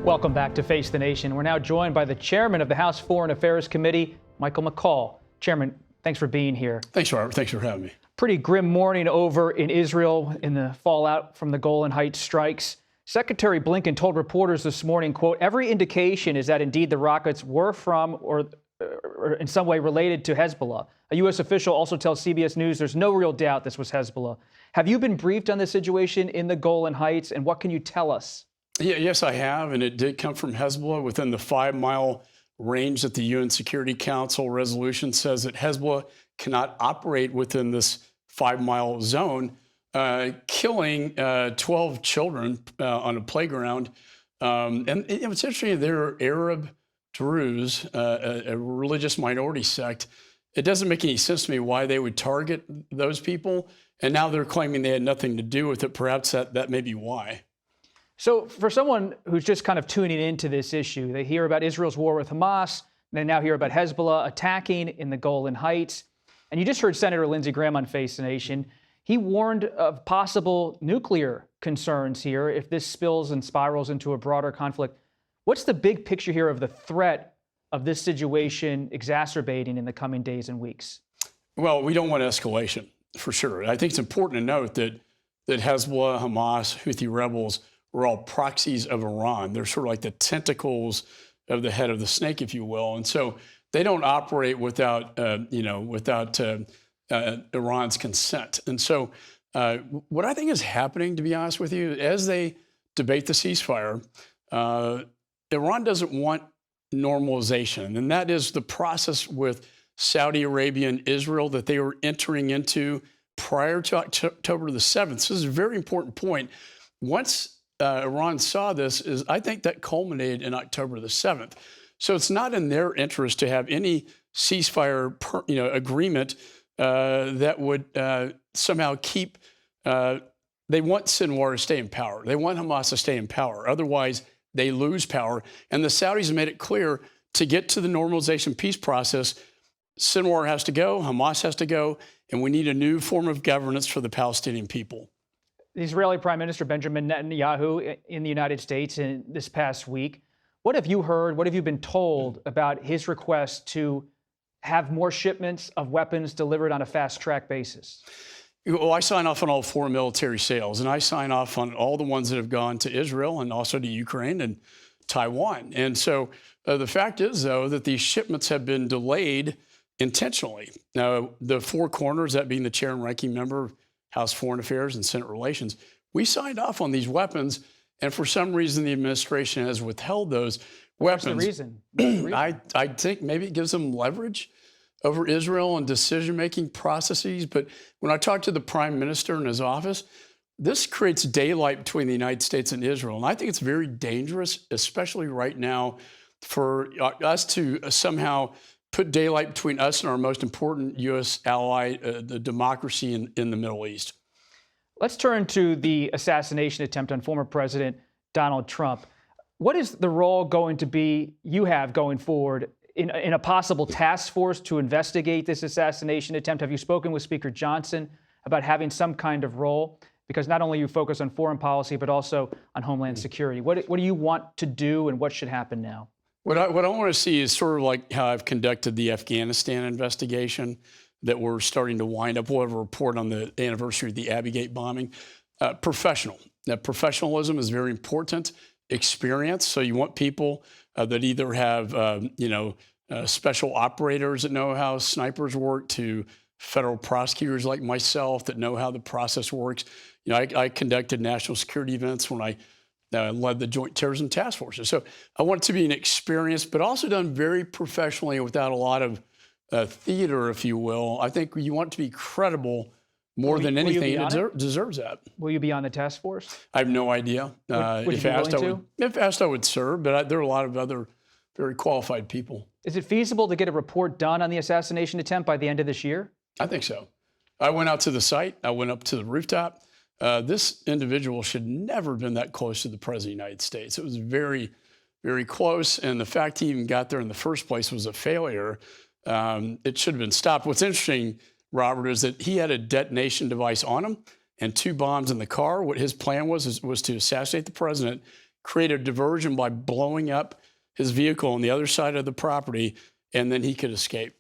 Welcome back to Face the Nation. We're now joined by the chairman of the House Foreign Affairs Committee, Michael McCaul. Chairman, thanks for being here. Thanks, Robert. Thanks for having me. Pretty grim morning over in Israel in the fallout from the Golan Heights strikes. Secretary Blinken told reporters this morning, quote, every indication is that indeed the rockets were from or in some way related to Hezbollah. A U.S. official also tells CBS News there's no real doubt this was Hezbollah. Have you been briefed on the situation in the Golan Heights, and what can you tell us? Yes, I have, and it did come from Hezbollah within the 5-mile range that the UN Security Council resolution says that Hezbollah cannot operate within this 5-mile zone, killing 12 children on a playground. And what's interesting, they're Arab Druze, a religious minority sect. It doesn't make any sense to me why they would target those people, and now they're claiming they had nothing to do with it. Perhaps that may be why. So for someone who's just kind of tuning into this issue, they hear about Israel's war with Hamas, they now hear about Hezbollah attacking in the Golan Heights. And you just heard Senator Lindsey Graham on Face the Nation. He warned of possible nuclear concerns here if this spills and spirals into a broader conflict. What's the big picture here of the threat of this situation exacerbating in the coming days and weeks? Well, we don't want escalation, for sure. I think it's important to note that Hezbollah, Hamas, Houthi rebels were all proxies of Iran. They're sort of like the tentacles of the head of the snake, if you will. And so they don't operate without Iran's consent. And so what I think is happening, to be honest with you, as they debate the ceasefire, Iran doesn't want normalization. And that is the process with Saudi Arabia and Israel that they were entering into prior to October the 7th. So this is a very important point. Once Iran saw this, I think that culminated in October the 7th. So it's not in their interest to have any ceasefire agreement that would somehow keep, they want Sinwar to stay in power. They want Hamas to stay in power. Otherwise, they lose power. And the Saudis have made it clear to get to the normalization peace process, Sinwar has to go, Hamas has to go, and we need a new form of governance for the Palestinian people. The Israeli Prime Minister Benjamin Netanyahu in the United States in this past week. What have you heard? What have you been told about his request to have more shipments of weapons delivered on a fast-track basis? Well, I sign off on all foreign military sales, and I sign off on all the ones that have gone to Israel and also to Ukraine and Taiwan. And so the fact is, though, that these shipments have been delayed intentionally. Now, the four corners, that being the chair and ranking member, House Foreign Affairs and Senate Relations, we signed off on these weapons, and for some reason the administration has withheld those weapons. What's the reason? What's the reason? I think maybe it gives them leverage over Israel and decision-making processes. But when I talked to the Prime Minister in his office, this creates daylight between the United States and Israel. And I think it's very dangerous, especially right now, for us to somehow put daylight between us and our most important U.S. ally, the democracy in the Middle East. Let's turn to the assassination attempt on former President Donald Trump. What is the role going to be you have going forward in a possible task force to investigate this assassination attempt? Have you spoken with Speaker Johnson about having some kind of role? Because not only you focus on foreign policy, but also on homeland security. What do you want to do, and what should happen now? What I want to see is sort of like how I've conducted the Afghanistan investigation that we're starting to wind up. We'll have a report on the anniversary of the Abbey Gate bombing. Professional. Now, professionalism is very important. Experience. So you want people that either have, special operators that know how snipers work, to federal prosecutors like myself that know how the process works. You know, I conducted national security events when I led the Joint Terrorism Task Forces. So I want it to be an experience, but also done very professionally without a lot of theater, if you will. I think you want it to be credible more than anything. It deserves that. Will you be on the task force? I have no idea. If asked, I would serve, but there are a lot of other very qualified people. Is it feasible to get a report done on the assassination attempt by the end of this year? I think so. I went out to the site. I went up to the rooftop. This individual should never have been that close to the President of the United States. It was very, very close. And the fact he even got there in the first place was a failure. It should have been stopped. What's interesting, Robert, is that he had a detonation device on him and 2 bombs in the car. What his plan was to assassinate the president, create a diversion by blowing up his vehicle on the other side of the property, and then he could escape.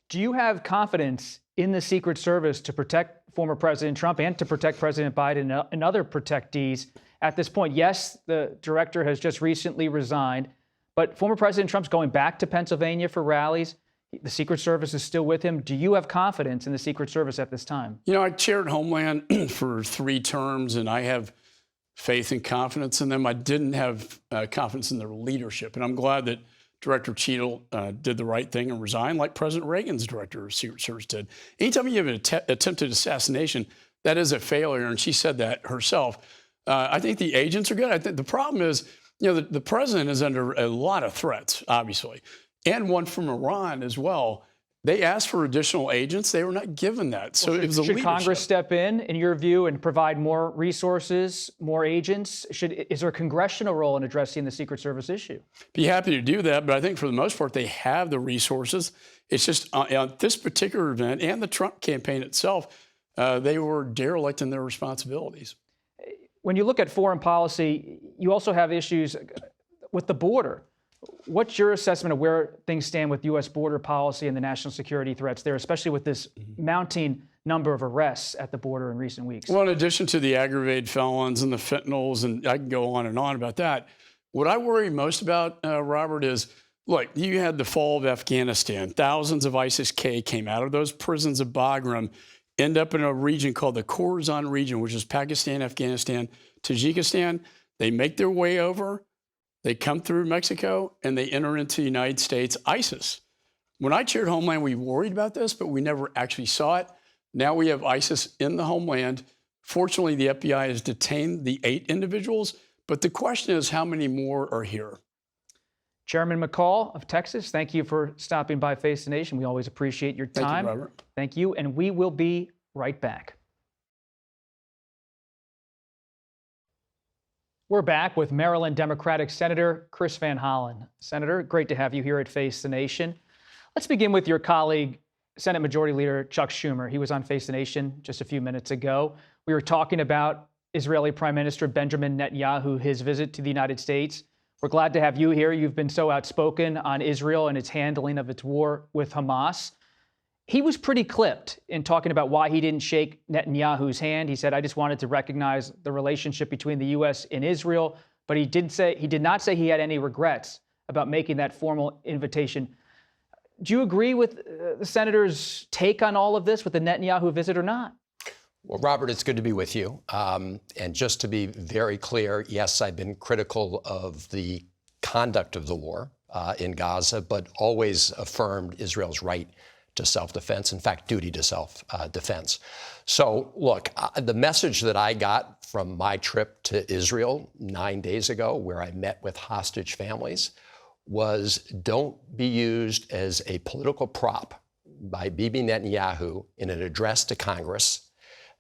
Do you have confidence in the Secret Service to protect former President Trump and to protect President Biden and other protectees at this point? Yes, the director has just recently resigned, but former President Trump's going back to Pennsylvania for rallies. The Secret Service is still with him. Do you have confidence in the Secret Service at this time? You know, I chaired Homeland for 3 terms, and I have faith and confidence in them. I didn't have confidence in their leadership, and I'm glad that Director Cheadle did the right thing and resigned, like President Reagan's director of Secret Service did. Anytime you have an attempted assassination, that is a failure, and she said that herself. I think the agents are good. I think the problem is, you know, the president is under a lot of threats, obviously, and one from Iran as well. They asked for additional agents. They were not given that. So it was the leadership. Should Congress step in your view, and provide more resources, more agents? Is there a congressional role in addressing the Secret Service issue? Be happy to do that, but I think for the most part, they have the resources. It's just on this particular event and the Trump campaign itself, they were derelict in their responsibilities. When you look at foreign policy, you also have issues with the border. What's your assessment of where things stand with U.S. border policy and the national security threats there, especially with this mounting number of arrests at the border in recent weeks? Well, in addition to the aggravated felons and the fentanyls, and I can go on and on about that, what I worry most about, Robert, is, look, you had the fall of Afghanistan. Thousands of ISIS-K came out of those prisons of Bagram, end up in a region called the Khorasan region, which is Pakistan, Afghanistan, Tajikistan. They make their way over. They come through Mexico, and they enter into the United States, ISIS. When I chaired Homeland, we worried about this, but we never actually saw it. Now we have ISIS in the homeland. Fortunately, the FBI has detained the 8 individuals, but the question is how many more are here? Chairman McCaul of Texas, thank you for stopping by Face the Nation. We always appreciate your time. Thank you, Robert. Thank you, and we will be right back. We're back with Maryland Democratic Senator Chris Van Hollen. Senator, great to have you here at Face the Nation. Let's begin with your colleague, Senate Majority Leader Chuck Schumer. He was on Face the Nation just a few minutes ago. We were talking about Israeli Prime Minister Benjamin Netanyahu, his visit to the United States. We're glad to have you here. You've been so outspoken on Israel and its handling of its war with Hamas. He was pretty clipped in talking about why he didn't shake Netanyahu's hand. He said, I just wanted to recognize the relationship between the U.S. and Israel, but he did not say he had any regrets about making that formal invitation. Do you agree with the senator's take on all of this, with the Netanyahu visit, or not? Well, Robert, it's good to be with you. And just to be very clear, yes, I've been critical of the conduct of the war in Gaza, but always affirmed Israel's right to self-defense, in fact, duty to self-defense. So, look, the message that I got from my trip to Israel 9 days ago, where I met with hostage families, was don't be used as a political prop by Bibi Netanyahu in an address to Congress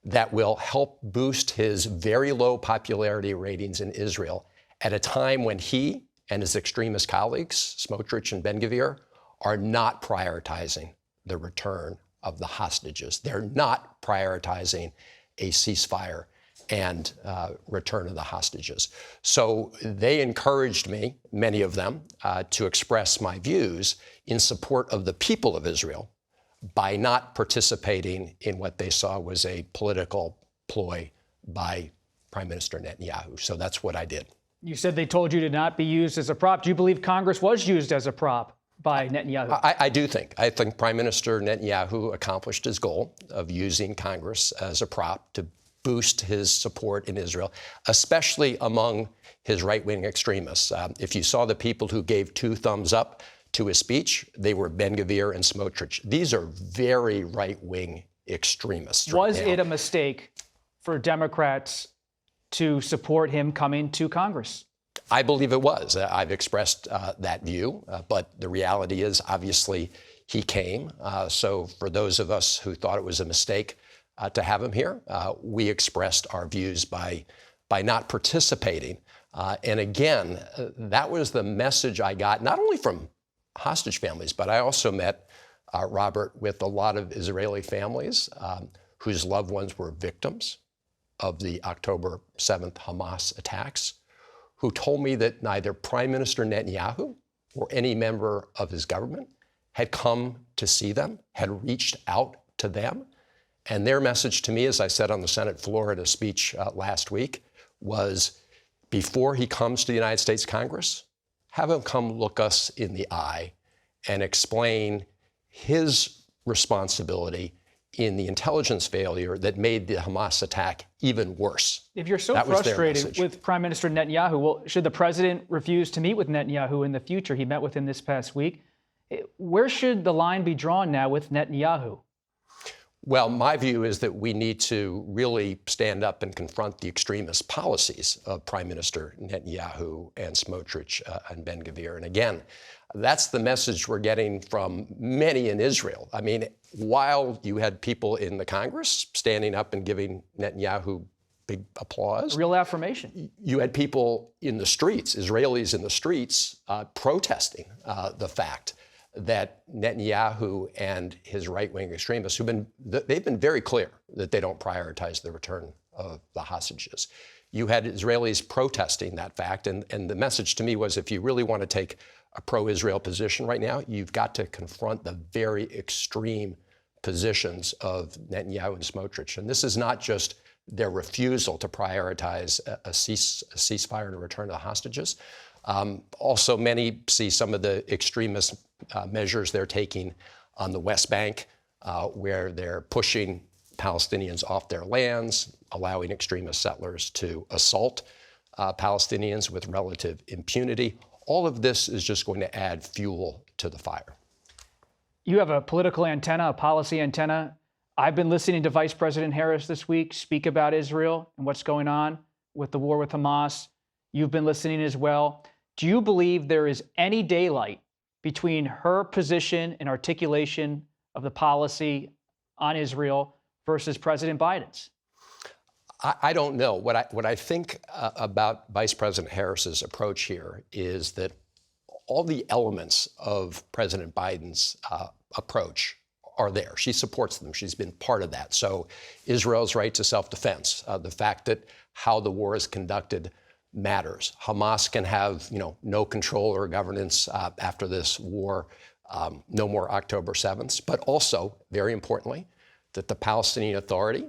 that will help boost his very low popularity ratings in Israel at a time when he and his extremist colleagues, Smotrich and Ben-Gvir, are not prioritizing the return of the hostages. They're not prioritizing a ceasefire and return of the hostages. So they encouraged me, many of them, to express my views in support of the people of Israel by not participating in what they saw was a political ploy by Prime Minister Netanyahu. So that's what I did. You said they told you to not be used as a prop. Do you believe Congress was used as a prop by Netanyahu? I do think. I think Prime Minister Netanyahu accomplished his goal of using Congress as a prop to boost his support in Israel, especially among his right-wing extremists. If you saw the people who gave 2 thumbs up to his speech, they were Ben-Gvir and Smotrich. These are very right-wing extremists. Was it a mistake for Democrats to support him coming to Congress? I believe it was. I've expressed that view, but the reality is, obviously, he came. So for those of us who thought it was a mistake to have him here, we expressed our views by not participating. And again, that was the message I got, not only from hostage families, but I also met, Robert, with a lot of Israeli families whose loved ones were victims of the October 7th Hamas attacks, who told me that neither Prime Minister Netanyahu or any member of his government had come to see them, had reached out to them. And their message to me, as I said on the Senate floor at a speech last week, was before he comes to the United States Congress, have him come look us in the eye and explain his responsibility in the intelligence failure that made the Hamas attack even worse. If you're so That was their frustrated message. with Prime Minister Netanyahu, well, should the president refuse to meet with Netanyahu in the future? He met with him this past week. Where should the line be drawn now with Netanyahu? Well, my view is that we need to really stand up and confront the extremist policies of Prime Minister Netanyahu and Smotrich and Ben-Gvir. And again, that's the message we're getting from many in Israel. I mean, while you had people in the Congress standing up and giving Netanyahu big applause, Real affirmation. you had people in the streets, Israelis in the streets, protesting the fact that Netanyahu and his right-wing extremists, they've been very clear that they don't prioritize the return of the hostages. You had Israelis protesting that fact, and the message to me was, if you really want to take a pro-Israel position right now, you've got to confront the very extreme positions of Netanyahu and Smotrich. And this is not just their refusal to prioritize a ceasefire and a return of the hostages. Also, many see some of the extremist measures they're taking on the West Bank, where they're pushing Palestinians off their lands, allowing extremist settlers to assault Palestinians with relative impunity. All of this is just going to add fuel to the fire. You have a political antenna, a policy antenna. I've been listening to Vice President Harris this week speak about Israel and what's going on with the war with Hamas. You've been listening as well. Do you believe there is any daylight between her position and articulation of the policy on Israel versus President Biden's? I don't know. What I think about Vice President Harris's approach here is that all the elements of President Biden's approach are there. She supports them. She's been part of that. So Israel's right to self-defense, the fact that how the war is conducted matters. Hamas can have, no control or governance after this war, no more October 7th, but also, very importantly, that the Palestinian Authority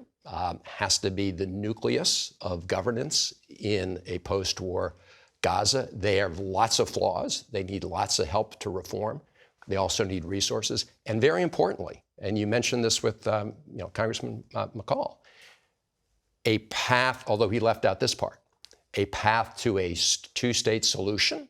has to be the nucleus of governance in a post-war Gaza. They have lots of flaws. They need lots of help to reform. They also need resources. And very importantly, and you mentioned this with Congressman McCaul, a path, although he left out this part, a path to a two-state solution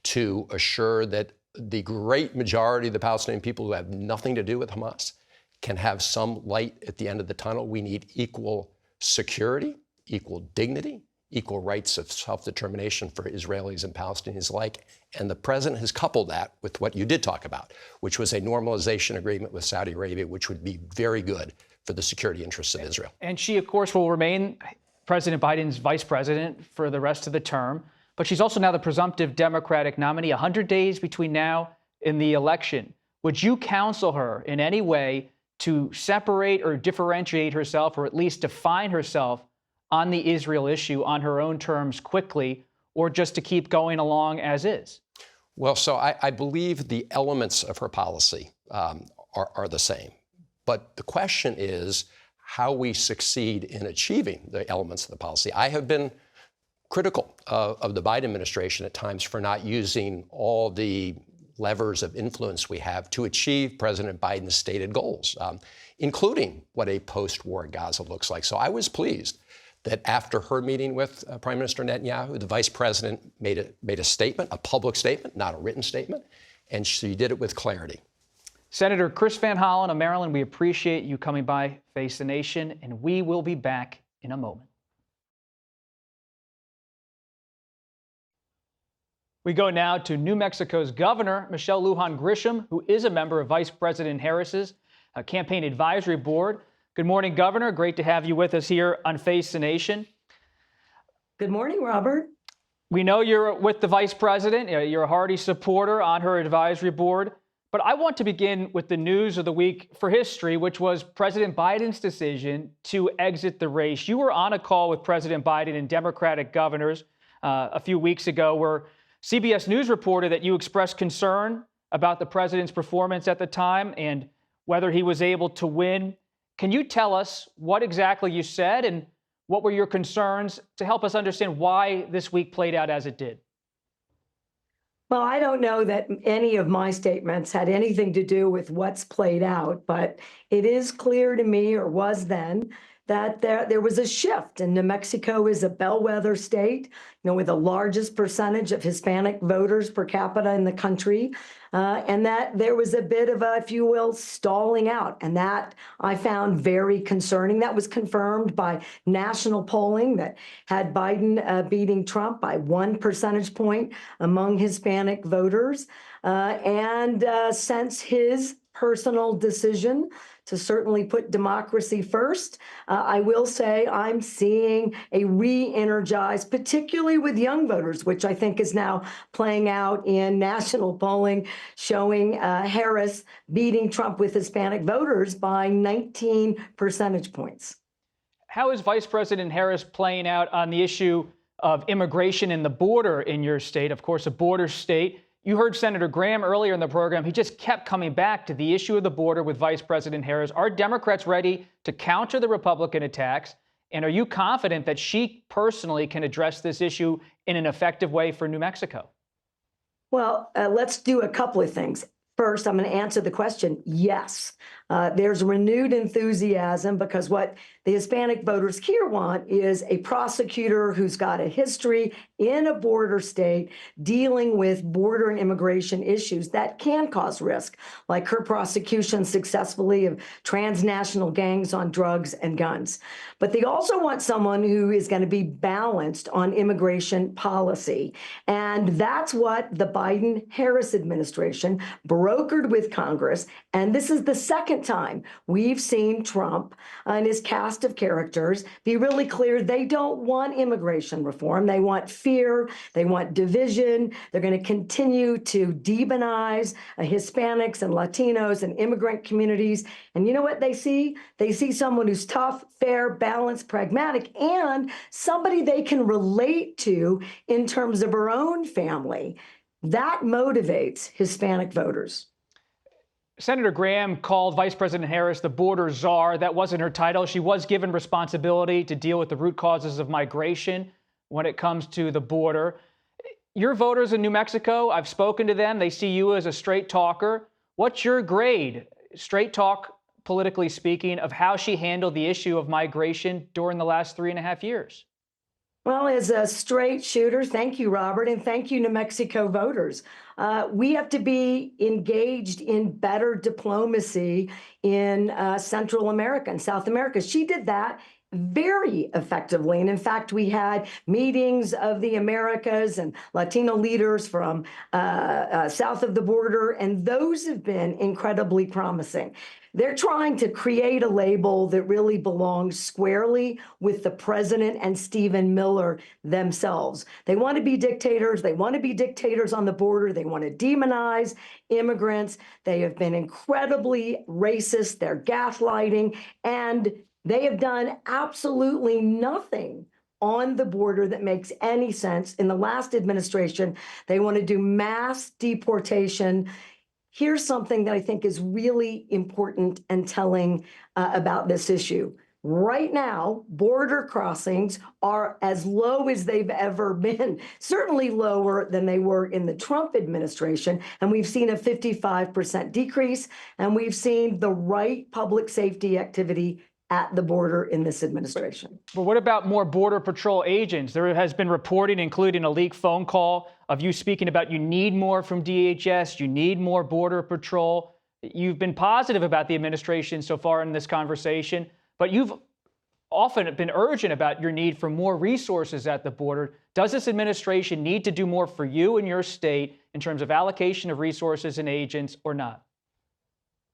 to assure that the great majority of the Palestinian people who have nothing to do with Hamas can have some light at the end of the tunnel. We need equal security, equal dignity, equal rights of self-determination for Israelis and Palestinians alike. And the president has coupled that with what you did talk about, which was a normalization agreement with Saudi Arabia, which would be very good for the security interests of Israel. And she, of course, will remain President Biden's vice president for the rest of the term. But she's also now the presumptive Democratic nominee. 100 days between now and the election. Would you counsel her in any way to separate or differentiate herself, or at least define herself on the Israel issue on her own terms quickly, or just to keep going along as is? Well, so I believe the elements of her policy are the same. But the question is how we succeed in achieving the elements of the policy. I have been critical of the Biden administration at times for not using all the levers of influence we have to achieve President Biden's stated goals, including what a post-war Gaza looks like. So I was pleased that after her meeting with Prime Minister Netanyahu, the vice president made a statement, a public statement, not a written statement, and she did it with clarity. Senator Chris Van Hollen of Maryland, we appreciate you coming by Face the Nation, and we will be back in a moment. We go now to New Mexico's Governor, Michelle Lujan Grisham, who is a member of Vice President Harris's campaign advisory board. Good morning, Governor. Great to have you with us here on Face the Nation. Good morning, Robert. We know you're with the Vice President. You're a hearty supporter on her advisory board. But I want to begin with the news of the week for history, which was President Biden's decision to exit the race. You were on a call with President Biden and Democratic governors a few weeks ago, where CBS News reported that you expressed concern about the president's performance at the time and whether he was able to win. Can you tell us what exactly you said and what were your concerns to help us understand why this week played out as it did? Well, I don't know that any of my statements had anything to do with what's played out, but it is clear to me, or was then, that there was a shift. And New Mexico is a bellwether state, with the largest percentage of Hispanic voters per capita in the country, and that there was a bit of a, if you will, stalling out. And that I found very concerning. That was confirmed by national polling that had Biden beating Trump by 1 percentage point among Hispanic voters. And since his personal decision to certainly put democracy first, I will say I'm seeing a re-energized, particularly with young voters, which I think is now playing out in national polling, showing Harris beating Trump with Hispanic voters by 19 percentage points. How is Vice President Harris playing out on the issue of immigration and the border in your state? Of course, a border state. You heard Senator Graham earlier in the program. He just kept coming back to the issue of the border with Vice President Harris. Are Democrats ready to counter the Republican attacks? And are you confident that she personally can address this issue in an effective way for New Mexico? Well, let's do a couple of things. First, I'm going to answer the question, yes. There's renewed enthusiasm because what the Hispanic voters here want is a prosecutor who's got a history in a border state dealing with border and immigration issues that can cause risk, like her prosecution successfully of transnational gangs on drugs and guns. But they also want someone who is going to be balanced on immigration policy. And that's what the Biden-Harris administration brokered with Congress. And this is the second time we've seen Trump and his cast of characters be really clear they don't want immigration reform. They want fear. They want division. They're going to continue to demonize Hispanics and Latinos and immigrant communities. And you know what they see? They see someone who's tough, fair, balanced, pragmatic, and somebody they can relate to in terms of her own family. That motivates Hispanic voters. Senator Graham called Vice President Harris the border czar. That wasn't her title. She was given responsibility to deal with the root causes of migration when it comes to the border. Your voters in New Mexico, I've spoken to them. They see you as a straight talker. What's your grade, straight talk, politically speaking, of how she handled the issue of migration during the last 3.5 years? Well, as a straight shooter, thank you, Robert, and thank you, New Mexico voters. We have to be engaged in better diplomacy in Central America and South America. She did that very effectively. And in fact, we had meetings of the Americas and Latino leaders from south of the border, and those have been incredibly promising. They're trying to create a label that really belongs squarely with the president and Stephen Miller themselves. They want to be dictators. They want to be dictators on the border. They want to demonize immigrants. They have been incredibly racist. They're gaslighting, and they have done absolutely nothing on the border that makes any sense. In the last administration, they want to do mass deportation. Here's something that I think is really important and telling about this issue. Right now, border crossings are as low as they've ever been, certainly lower than they were in the Trump administration. And we've seen a 55% decrease, and we've seen the right public safety activity at the border in this administration. But what about more Border Patrol agents? There has been reporting, including a leaked phone call, of you speaking about you need more from DHS, you need more Border Patrol. You've been positive about the administration so far in this conversation, but you've often been urgent about your need for more resources at the border. Does this administration need to do more for you and your state in terms of allocation of resources and agents or not?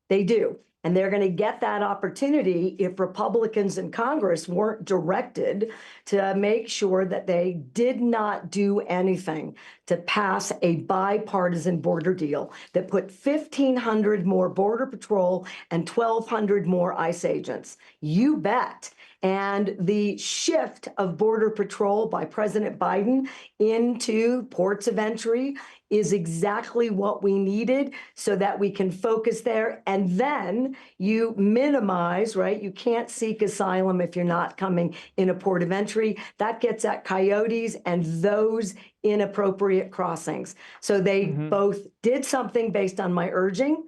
They do. And they're going to get that opportunity if Republicans in Congress weren't directed to make sure that they did not do anything to pass a bipartisan border deal that put 1,500 more Border Patrol and 1,200 more ICE agents. You bet And the shift of Border Patrol by President Biden into ports of entry is exactly what we needed so that we can focus there. And then you minimize, right? You can't seek asylum if you're not coming in a port of entry. That gets at coyotes and those inappropriate crossings. So they both did something based on my urging,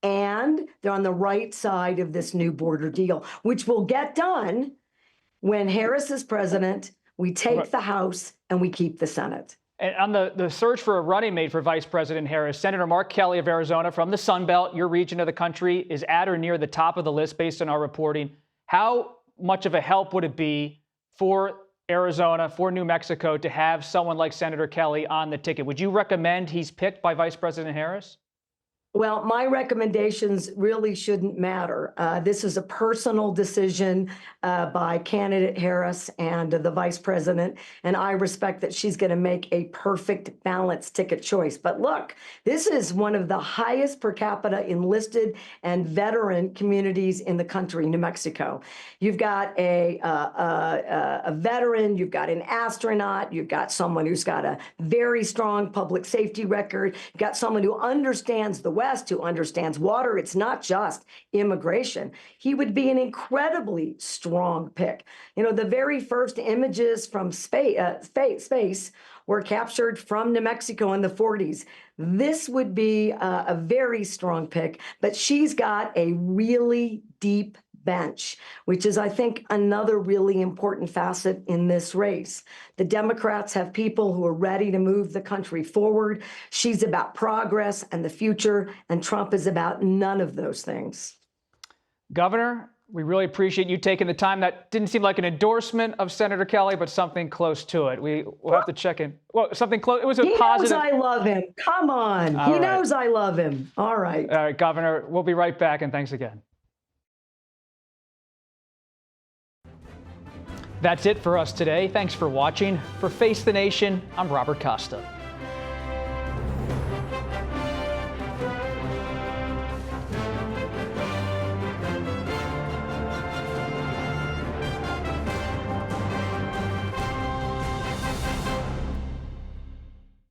and they're on the right side of this new border deal, which will get done when Harris is president, we take the House, and we keep the Senate. And on the search for a running mate for Vice President Harris, Senator Mark Kelly of Arizona from the Sun Belt, your region of the country, is at or near the top of the list based on our reporting. How much of a help would it be for Arizona, for New Mexico, to have someone like Senator Kelly on the ticket? Would you recommend he's picked by Vice President Harris? Well, my recommendations really shouldn't matter. This is a personal decision by candidate Harris and the vice president, and I respect that she's going to make a perfect balanced ticket choice. But look, this is one of the highest per capita enlisted and veteran communities in the country, New Mexico. You've got a veteran, you've got an astronaut, you've got someone who's got a very strong public safety record, you've got someone who understands the West, who understands water. It's not just immigration. He would be an incredibly strong pick. You know, the very first images from space were captured from New Mexico in the 40s. This would be a very strong pick, but she's got a really deep bench, which is, I think, another really important facet in this race. The Democrats have people who are ready to move the country forward. She's about progress and the future, and Trump is about none of those things. Governor, we really appreciate you taking the time. That didn't seem like an endorsement of Senator Kelly, but something close to it. We'll have to check in. Well, something close. It was a positive. He knows I love him. Come on. He knows I love him. All right. All right, Governor, we'll be right back, and thanks again. That's it for us today. Thanks for watching. For Face the Nation, I'm Robert Costa.